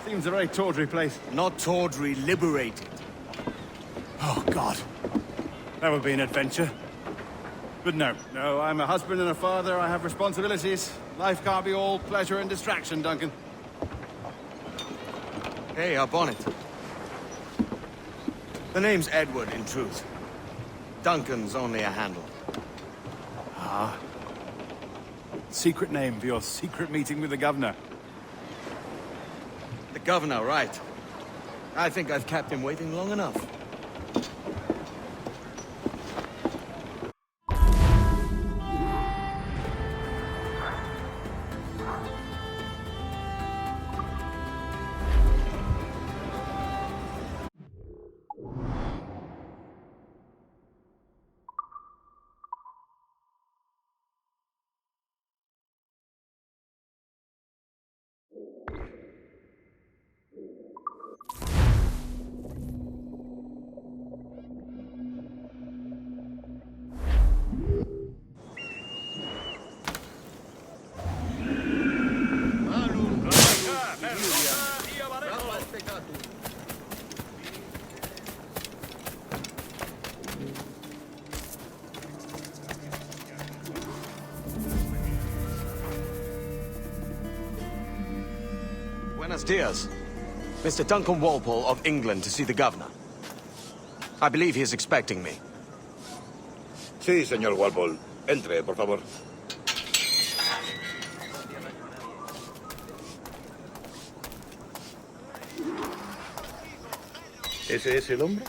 Seems a very tawdry place. Not tawdry, liberated. Oh, God. That would be an adventure. But no, I'm a husband and a father. I have responsibilities. Life can't be all pleasure and distraction, Duncan. Hey, up on it. The name's Edward, in truth. Duncan's only a handle. Ah. Secret name for your secret meeting with the governor. The governor, right. I think I've kept him waiting long enough. Buenos dias. Mr. Duncan Walpole of England to see the governor. I believe he is expecting me. Sí, señor Walpole. Entre, por favor. ¿Ese es el hombre?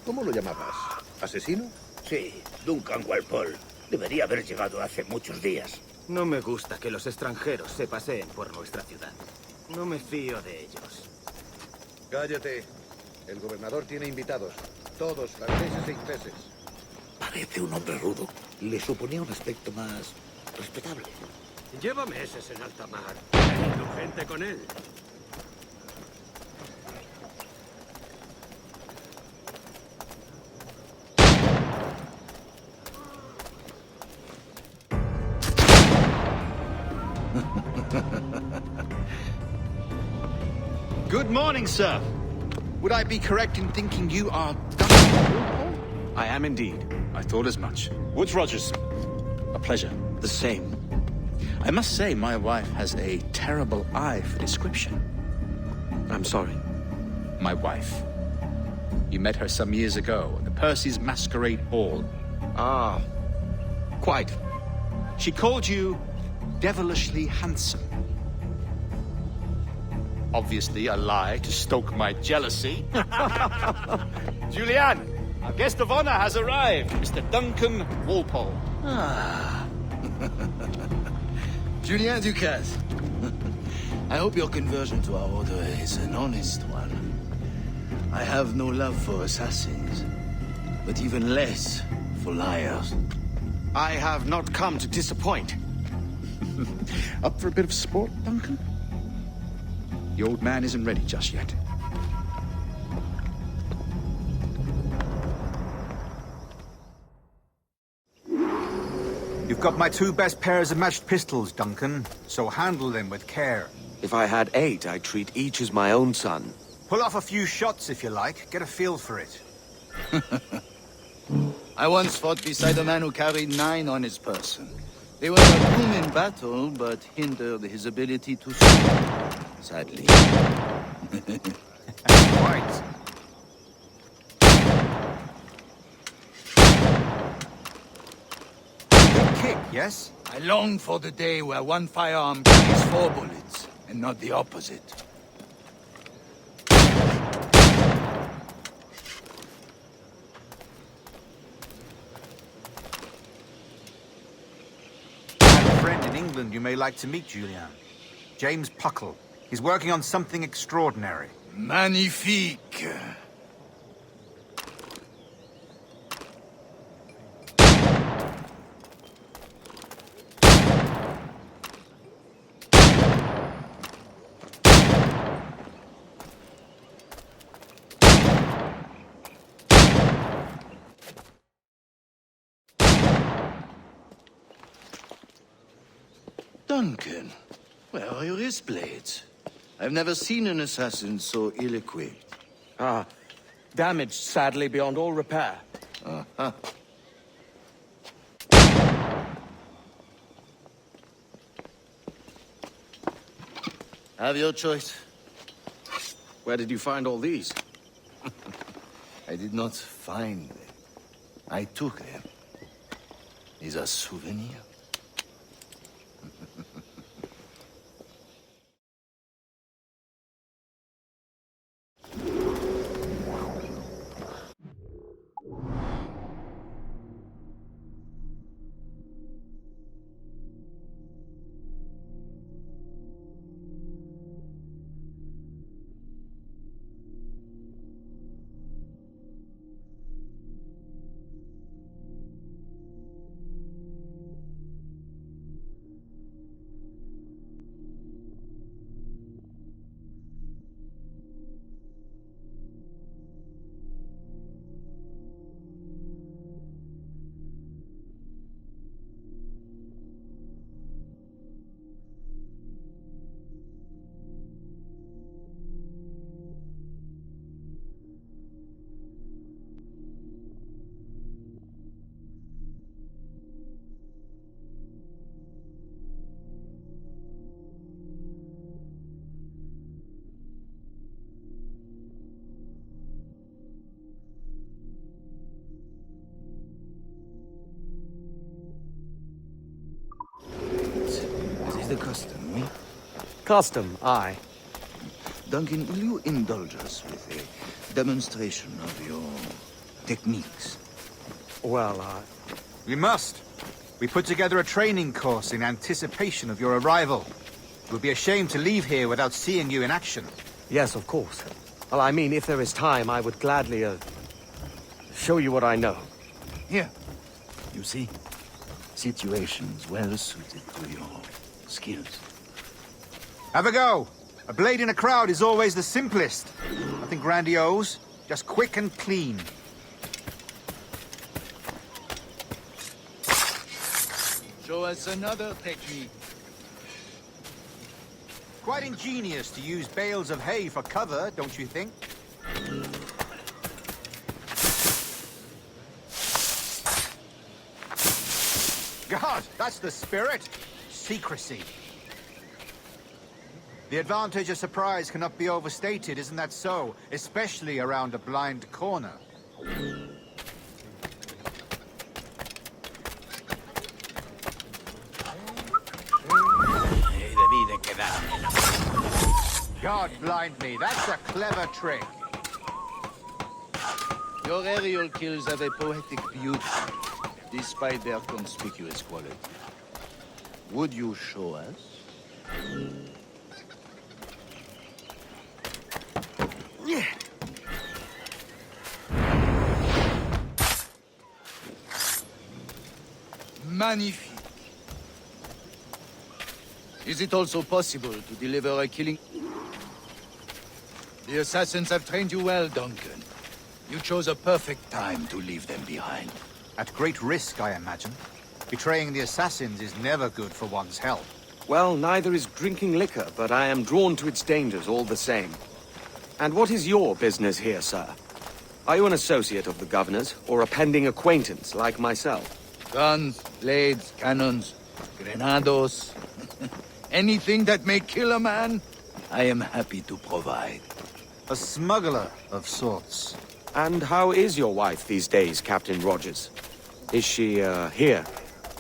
¿Cómo lo llamabas? ¿Asesino? Sí, Duncan Walpole. Debería haber llegado hace muchos días. No me gusta que los extranjeros se paseen por nuestra ciudad. No me fío de ellos. Cállate. El gobernador tiene invitados. Todos, franceses e ingleses. Parece un hombre rudo. Le suponía un aspecto más respetable. Lleva meses en alta mar. Teniendo gente con él. Good morning, sir. Would I be correct in thinking you are Duncan Walpole? I am indeed. I thought as much. Woods Rogers. A pleasure. The same. I must say, my wife has a terrible eye for description. I'm sorry. My wife. You met her some years ago at the Percy's Masquerade Ball. Ah, quite. She called you devilishly handsome. Obviously a lie to stoke my jealousy. Julianne, our guest of honor has arrived, Mr. Duncan Walpole. Ah. Julien Ducasse. I hope your conversion to our order is an honest one. I have no love for assassins, but even less for liars. I have not come to disappoint. Up for a bit of sport, Duncan? The old man isn't ready just yet. You've got my two best pairs of matched pistols, Duncan, so handle them with care. If I had 8, I'd treat each as my own son. Pull off a few shots if you like, get a feel for it. I once fought beside a man who carried 9 on his person. They were a boon in battle, but hindered his ability to shoot, sadly. Right. Good kick, yes? I long for the day where one firearm carries 4 bullets, and not the opposite. In England you may like to meet, Julian. James Puckle. He's working on something extraordinary. Magnifique! Duncan, where are your wrist blades? I've never seen an assassin so ill-equipped. Ah, damaged sadly beyond all repair. Uh-huh. Have your choice. Where did you find all these? I did not find them. I took them. Is a souvenir. What is the custom, me? Custom, aye. Duncan, will you indulge us with a demonstration of your techniques? Well, We must. We put together a training course in anticipation of your arrival. It would be a shame to leave here without seeing you in action. yes, of course. Well, I mean, if there is time, I would gladly, show you what I know. Here. You see? Situations well suited to your skills. Have a go. A blade in a crowd is always the simplest. Nothing grandiose, just quick and clean. Show us another technique. Quite ingenious to use bales of hay for cover, don't you think? God, that's the spirit. Secrecy. The advantage of surprise cannot be overstated, isn't that so? Especially around a blind corner. God blind me, that's a clever trick. Your aerial kills have a poetic beauty, despite their conspicuous quality. Would you show us? Magnifique. Is it also possible to deliver a killing? The assassins have trained you well, Duncan. You chose a perfect time to leave them behind. At great risk, I imagine. Betraying the assassins is never good for one's health. Well, neither is drinking liquor, but I am drawn to its dangers all the same. And what is your business here, sir? Are you an associate of the governor's, or a pending acquaintance like myself? Guns, blades, cannons, grenados. Anything that may kill a man, I am happy to provide. A smuggler of sorts. And how is your wife these days, Captain Rogers? Is she, here,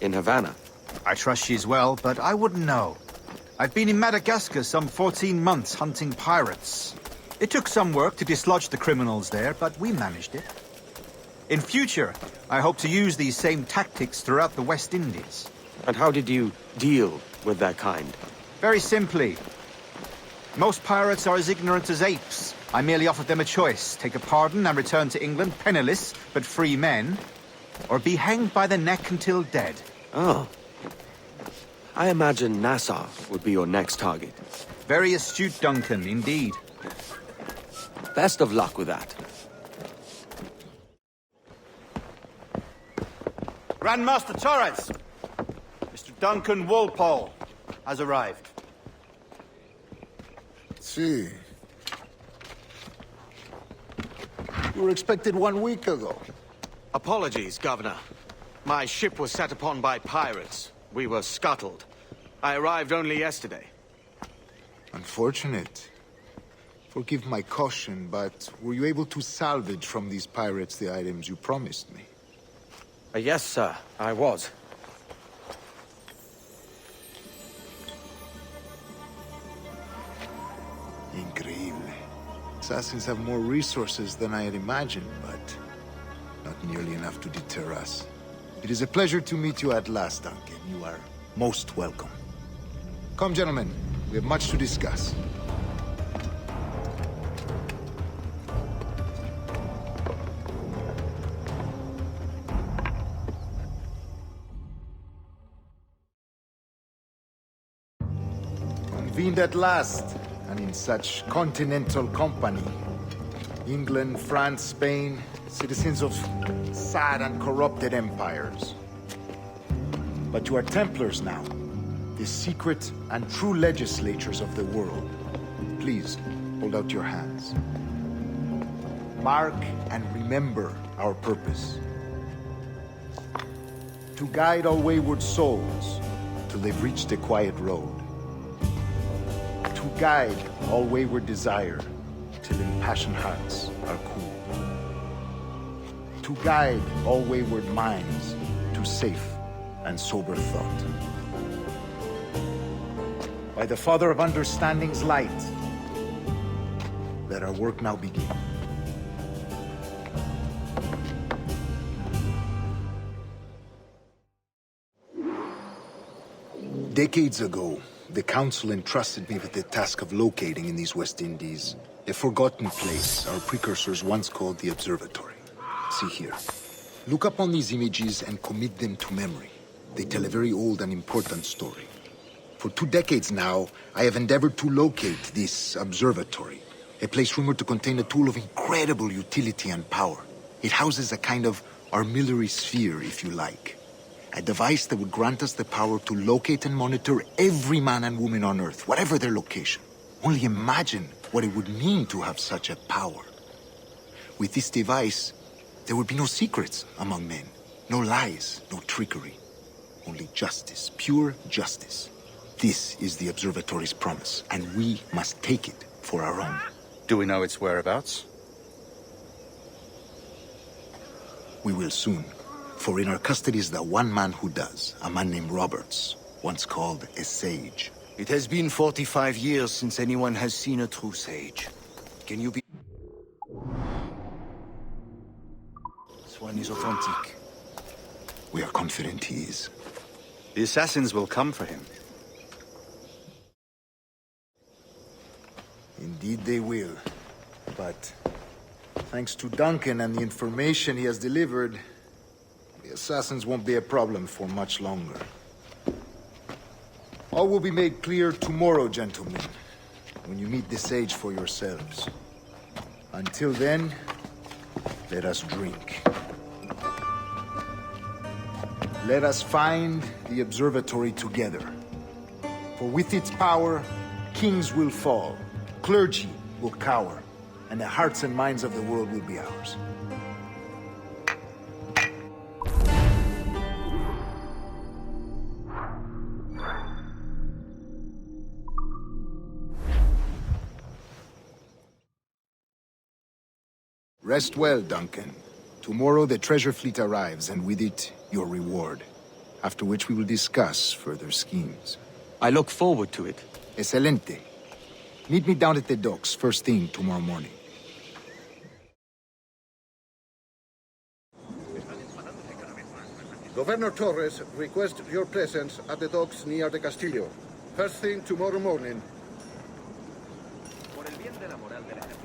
in Havana? I trust she's well, but I wouldn't know. I've been in Madagascar some 14 months hunting pirates. It took some work to dislodge the criminals there, but we managed it. In future, I hope to use these same tactics throughout the West Indies. And how did you deal with that kind? Very simply. Most pirates are as ignorant as apes. I merely offered them a choice. Take a pardon and return to England penniless, but free men. Or be hanged by the neck until dead. Oh. I imagine Nassau would be your next target. Very astute, Duncan, indeed. Best of luck with that. Grandmaster Torres! Mr. Duncan Walpole has arrived. see. You were expected 1 week ago. Apologies, Governor. My ship was set upon by pirates. We were scuttled. I arrived only yesterday. Unfortunate. Forgive my caution, but were you able to salvage from these pirates the items you promised me? Yes, sir, I was. Increíble. Assassins have more resources than I had imagined, but not nearly enough to deter us. It is a pleasure to meet you at last, Duncan. You are most welcome. Come, gentlemen. We have much to discuss. Convened at last, and in such continental company. England, France, Spain, citizens of sad and corrupted empires. But you are Templars now, the secret and true legislators of the world. Please, hold out your hands. Mark and remember our purpose. To guide all wayward souls till they've reached a quiet road. To guide all wayward desire till impassioned hearts are cool. To guide all wayward minds to safe and sober thought. By the Father of Understanding's light, let our work now begin. Decades ago, the Council entrusted me with the task of locating in these West Indies a forgotten place our precursors once called the Observatory. See here. Look upon these images and commit them to memory. They tell a very old and important story. For 2 decades now, I have endeavored to locate this observatory, a place rumored to contain a tool of incredible utility and power. It houses a kind of armillary sphere, if you like. A device that would grant us the power to locate and monitor every man and woman on Earth, whatever their location. Only imagine what it would mean to have such a power. With this device, there would be no secrets among men, no lies, no trickery. Only justice, pure justice. This is the Observatory's promise, and we must take it for our own. Do we know its whereabouts? We will soon. For in our custody is the one man who does, a man named Roberts, once called a sage. It has been 45 years since anyone has seen a true sage. Can you be... This one is authentic. We are confident he is. The assassins will come for him. Indeed they will. But thanks to Duncan and the information he has delivered, the assassins won't be a problem for much longer. All will be made clear tomorrow, gentlemen, when you meet the sage for yourselves. Until then, let us drink. Let us find the observatory together. For with its power, kings will fall, clergy will cower, and the hearts and minds of the world will be ours. Rest well, Duncan. Tomorrow the treasure fleet arrives, and with it, your reward. After which we will discuss further schemes. I look forward to it. Excelente. Meet me down at the docks first thing tomorrow morning. Governor Torres requests your presence at the docks near the Castillo. First thing tomorrow morning. Por el bien de la moral del ejército.